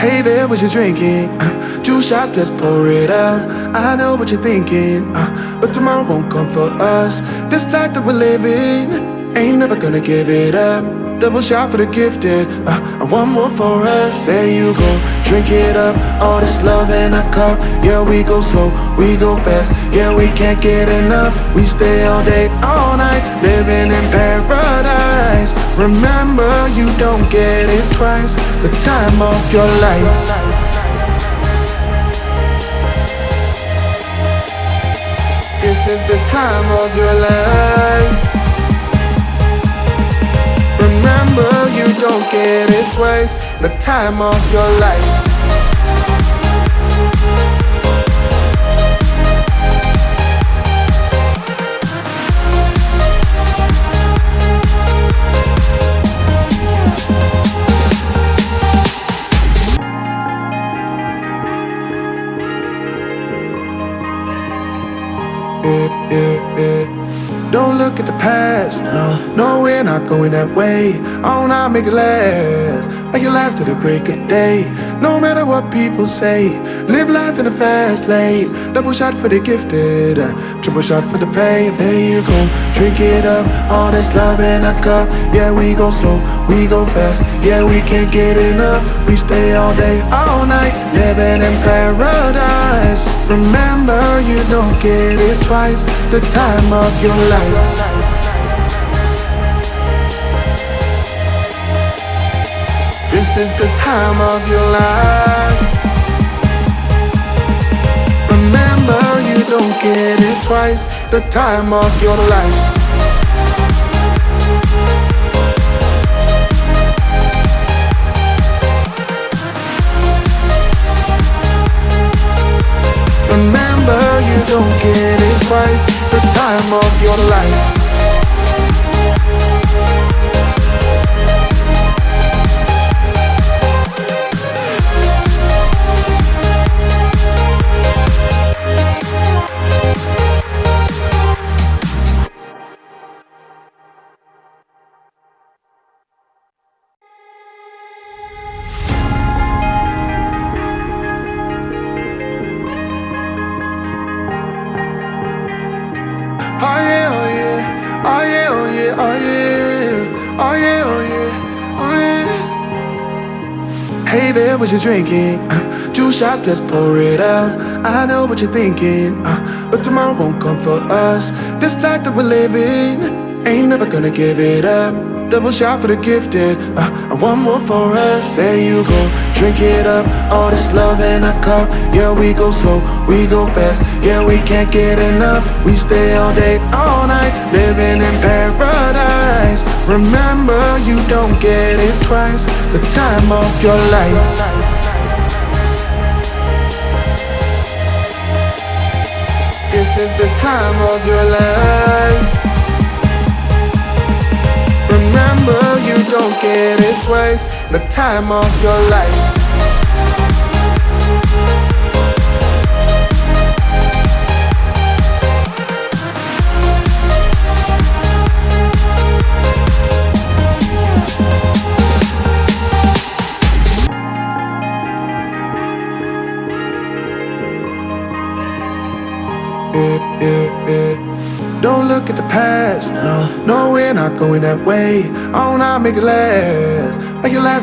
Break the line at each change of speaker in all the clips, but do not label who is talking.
Hey there, what you drinking? 2 shots, let's pour it up. I know what you're thinking, but tomorrow won't come for us. This life that we're living, ain't never gonna give it up. Double shot for the gifted, and one more for us. There you go, drink it up. All this love in a cup. Yeah, we go slow, we go fast. Yeah, we can't get enough. We stay all day, all night, living in paradise. Remember, you don't get it twice. The time of your life. This is the time of your life. Remember, you don't get it twice. The time of your life. Don't look at the past, no, we're not going that way. Oh, now make it last, make it last to the break of day. No matter what people say, live life in a fast lane. Double shot for the gifted, triple shot for the pain. There you go, drink it up. All this love in a cup. Yeah, we go slow, we go fast. Yeah, we can't get enough. We stay all day, all night, living in paradise. Remember, you don't get it twice. The time of your life. This is the time of your life. Remember, you don't get it twice. The time of your life. Remember, you don't get it twice. The time of your life. Oh yeah, oh yeah, oh yeah, oh yeah, oh yeah, oh yeah, oh yeah, oh yeah. Hey there, what you drinking? 2 shots, let's pour it up. I know what you're thinking, but tomorrow won't come for us. This life that we're living, ain't never gonna give it up. Double shot for the gifted, and one more for us. There you go, drink it up. All this love in a cup. Yeah, we go slow, we go fast. Yeah, we can't get enough. We stay all day, all night, living in paradise. Remember, you don't get it twice. The time of your life. This is the time of your life. Remember, you don't get it twice. The time of your life. Don't look at the past, no, we're not going that way. Oh, now make it last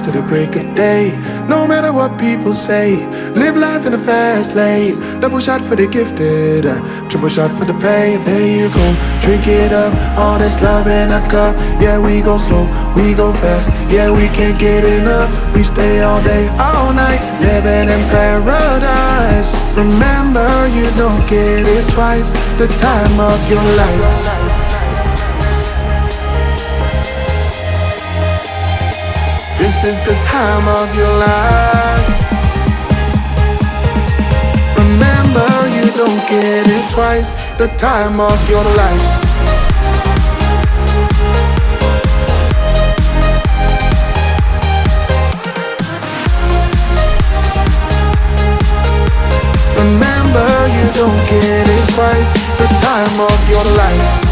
to the break of day. No matter what people say, live life in a fast lane. Double shot for the gifted, triple shot for the pain. There you go, drink it up. All this love in a cup. Yeah, we go slow, we go fast. Yeah, we can't get enough. We stay all day, all night, living in paradise. Remember, you don't get it twice. The time of your life. This is the time of your life. Remember, you don't get it twice. The time of your life. Remember, you don't get it twice. The time of your life.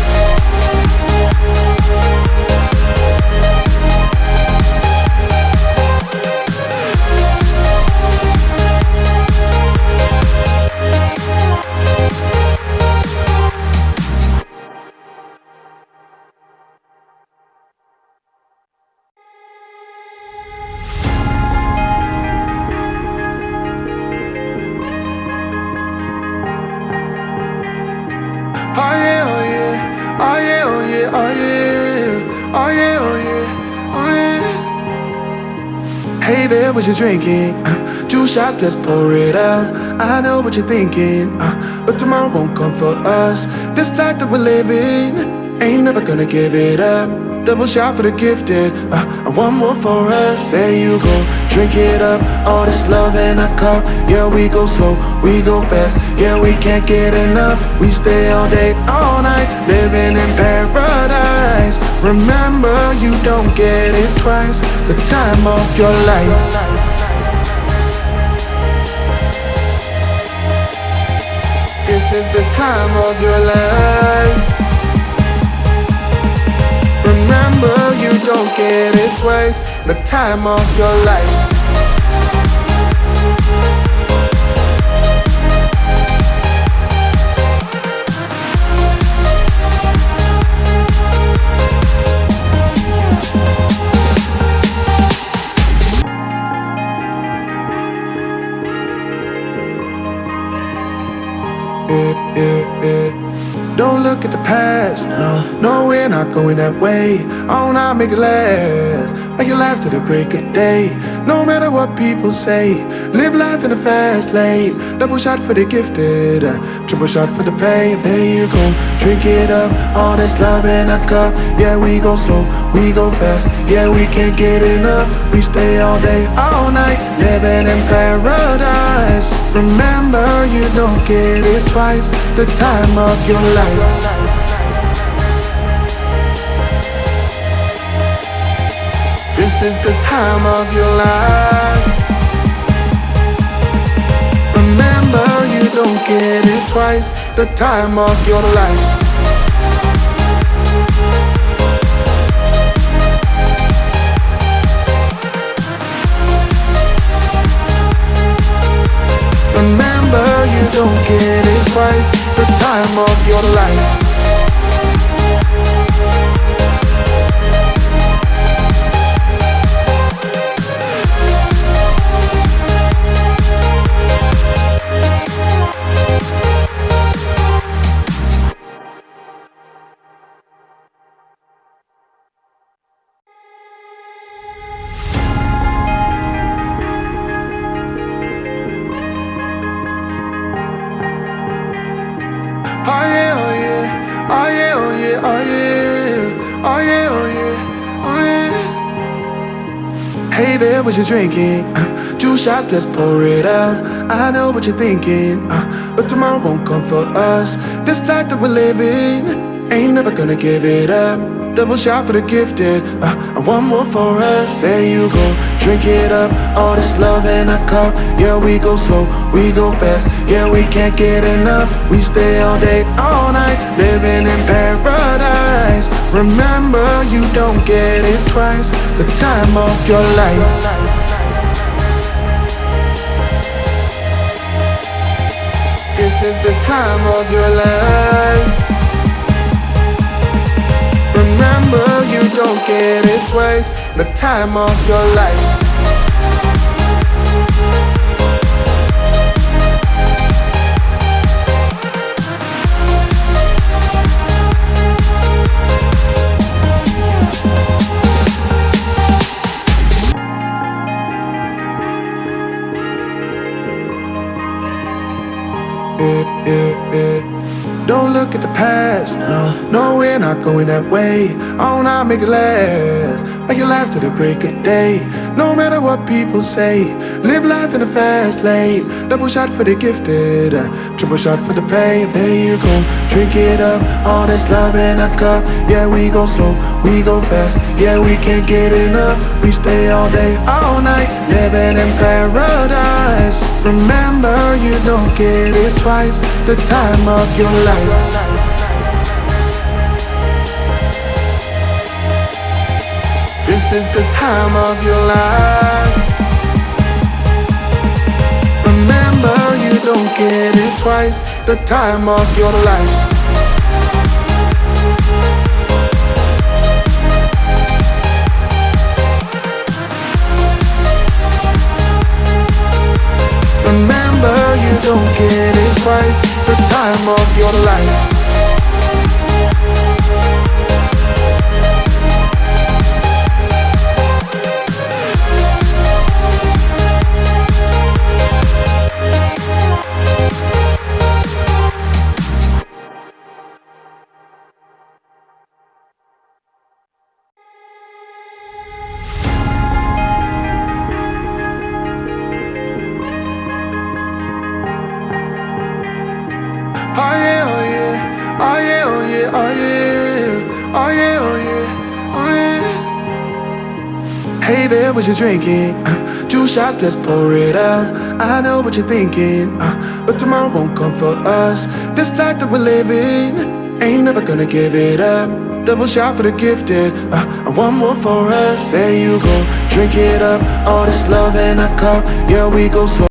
Hey there, what you drinking? 2 shots, let's pour it out. I know what you're thinking, but tomorrow won't come for us. This life that we're living, ain't never gonna give it up. Double shot for the gifted, and one more for us. There you go, drink it up. All this love in a cup. Yeah, we go slow, we go fast. Yeah, we can't get enough. We stay all day, all night, living in paradise. Remember, you don't get it twice. The time of your life. This is the time of your life. Remember, you don't get it twice. The time of your life. Don't look at the past, no, we're not going that way. Oh, now make it last, make it last to the break of day. No matter what people say, live life in the fast lane. Double shot for the gifted, triple shot for the pain. There you go, drink it up, all this love in a cup. Yeah, we go slow, we go fast. Yeah, we can't get enough. We stay all day, all night, living in paradise. Remember, you don't get it twice. The time of your life. This is the time of your life. Remember, you don't get it twice. The time of your life. Remember, you don't get it twice. The time of your life. Oh yeah, oh yeah, oh yeah, oh yeah, oh yeah, oh yeah, oh yeah, oh yeah. Hey there, what you drinking? 2 shots, let's pour it out. I know what you're thinking, but tomorrow won't come for us. This life that we're living, ain't never gonna give it up. Double shot for the gifted, and one more for us. There you go, drink it up. All this love in a cup. Yeah, we go slow, we go fast. Yeah, we can't get enough. We stay all day, all night, living in paradise. Remember, you don't get it twice. The time of your life. This is the time of your life. Remember, you don't get it twice. The time of your life. Don't look at the past, no, we're not going that way. Oh, now make it last to the break of day. No matter what people say, live life in the fast lane. Double shot for the gifted, triple shot for the pain. There you go, drink it up, all this love in a cup. Yeah, we go slow, we go fast. Yeah, we can't get enough. We stay all day, all night, living in paradise. Remember, you don't get it twice. The time of your life. This is the time of your life. Remember, you don't get it twice. The time of your life. Remember, you don't get it twice. The time of your life. there, what you drinking? 2 shots, let's pour it out. I know what you're thinking, but tomorrow won't come for us. This life that we're living, ain't never gonna give it up. Double shot for the gifted, and one more for us. There you go, drink it up. All this love in a cup, yeah, we go slow.